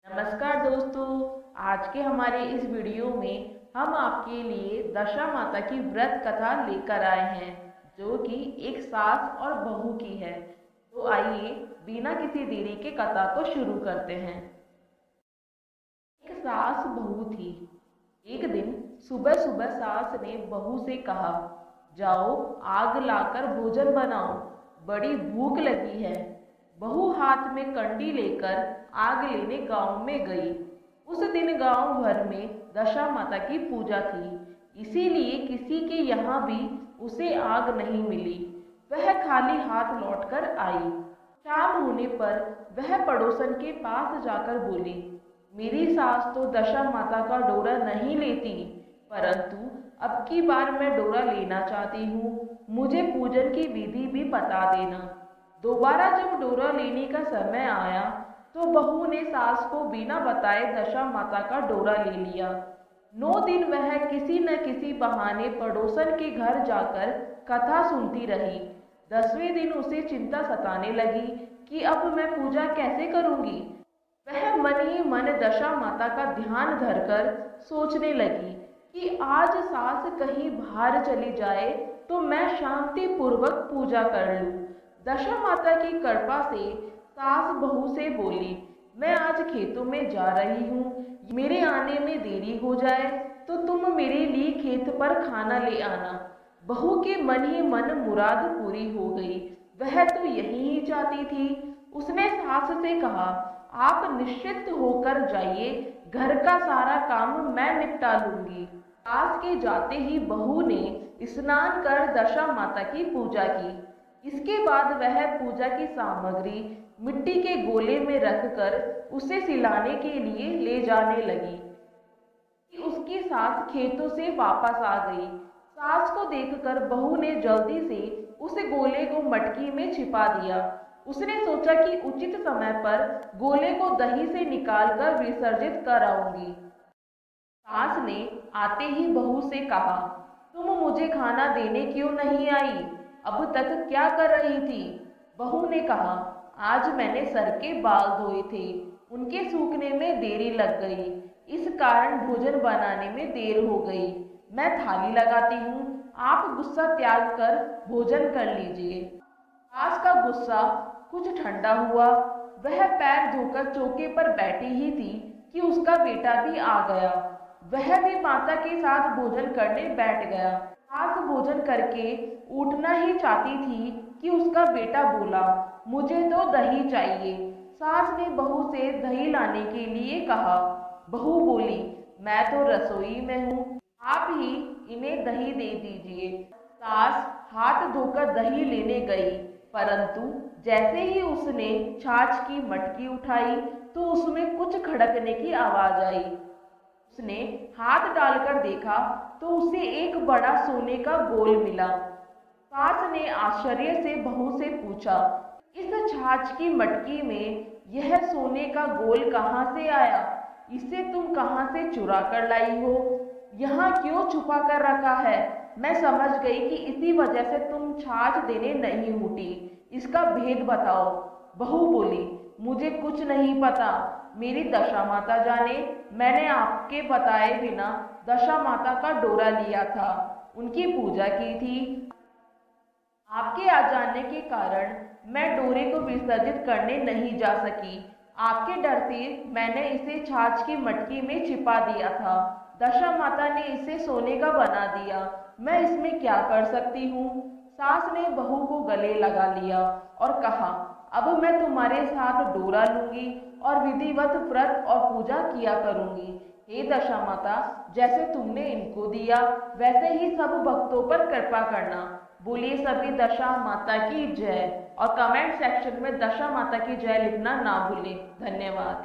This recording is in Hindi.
नमस्कार दोस्तों। आज के हमारे इस वीडियो में हम आपके लिए दशा माता की व्रत कथा लेकर आए हैं, जो कि एक सास और बहू की है। तो आइए बिना किसी देरी के कथा को शुरू करते हैं। एक सास बहू थी। एक दिन सुबह सुबह सास ने बहू से कहा, जाओ आग लाकर भोजन बनाओ, बड़ी भूख लगी है। बहू हाथ में कंडी लेकर आग लेने गांव में गई। उस दिन गांव भर में दशा माता की पूजा थी, इसीलिए किसी के यहाँ भी उसे आग नहीं मिली। वह खाली हाथ लौटकर आई। शाम होने पर वह पड़ोसन के पास जाकर बोली, मेरी सास तो दशा माता का डोरा नहीं लेती, परंतु अब की बार मैं डोरा लेना चाहती हूँ। मुझे पूजन की विधि भी बता देना। दोबारा जब डोरा लेने का समय आया तो बहू ने सास को बिना बताए दशा माता का डोरा ले लिया। 9 दिन वह किसी न किसी बहाने पड़ोसन के घर जाकर कथा सुनती रही। 10वें दिन उसे चिंता सताने लगी कि अब मैं पूजा कैसे करूंगी। वह मन ही मन दशा माता का ध्यान धरकर सोचने लगी कि आज सास कहीं बाहर चली जाए तो मैं शांति पूर्वक पूजा कर लूं। दशा माता की कृपा से सास बहू से बोली, मैं आज खेतों में जा रही हूँ, मेरे आने में देरी हो जाए तो तुम मेरे लिए खेत पर खाना ले आना। बहू के मन ही मन मुराद पूरी हो गई। वह तो यही ही चाहती थी। उसने सास से कहा, आप निश्चिंत होकर जाइए, घर का सारा काम मैं निपटा लूंगी। सास के जाते ही बहू ने स्नान कर दशा माता की पूजा की। इसके बाद वह पूजा की सामग्री मिट्टी के गोले में रखकर उसे सिलाने के लिए ले जाने लगी। उसकी सास खेतों से वापस आ गई। सास को देखकर बहू ने जल्दी से उस गोले को मटकी में छिपा दिया। उसने सोचा कि उचित समय पर गोले को दही से निकालकर विसर्जित कराऊंगी। सास ने आते ही बहू से कहा, तुम मुझे खाना देने क्यों नहीं आई? अब तक क्या कर रही थी? बहू ने कहा, आज मैंने सर के बाल धोए थे, उनके सूखने में देरी लग गई, इस कारण भोजन बनाने में देर हो गई। मैं थाली लगाती हूँ, आप गुस्सा त्याग कर भोजन कर लीजिए। सास का गुस्सा कुछ ठंडा हुआ। वह पैर धोकर चौके पर बैठी ही थी कि उसका बेटा भी आ गया। वह भी माता के साथ भोजन करने बैठ गया। सास भोजन करके उठना ही चाहती थी कि उसका बेटा बोला, मुझे तो दही चाहिए। सास ने बहू से दही लाने के लिए कहा। बहू बोली, मैं तो रसोई में हूँ, आप ही इन्हें दही दे दीजिए। सास हाथ धोकर दही लेने गई, परंतु जैसे ही उसने छाछ की मटकी उठाई तो उसमें कुछ खड़कने की आवाज आई। उसने हाथ डालकर देखा तो उसे एक बड़ा सोने का गोल मिला। सास ने आश्चर्य से बहू से पूछा, इस छाछ की मटकी में यह सोने का गोल कहाँ से आया? इसे तुम कहाँ से चुरा कर लाई हो? यहाँ क्यों छुपा कर रखा है? मैं समझ गई कि इसी वजह से तुम छाछ देने नहीं उठी। इसका भेद बताओ। बहू बोली, मुझे कुछ नहीं पता, मेरी दशा माता जाने। मैंने आपके बताए बिना दशा माता का डोरा लिया था, उनकी पूजा की थी। आपके आ जाने के कारण मैं डोरे को विसर्जित करने नहीं जा सकी। आपके डर से मैंने इसे छाछ की मटकी में छिपा दिया था। दशा माता ने इसे सोने का बना दिया, मैं इसमें क्या कर सकती हूँ? सास ने बहू को गले लगा लिया और कहा, अब मैं तुम्हारे साथ डोरा लूंगी और विधिवत व्रत और पूजा किया करूंगी। हे दशा माता, जैसे तुमने इनको दिया वैसे ही सब भक्तों पर कृपा करना। बोलिए सभी दशा माता की जय, और कमेंट सेक्शन में दशा माता की जय लिखना ना भूलें। धन्यवाद।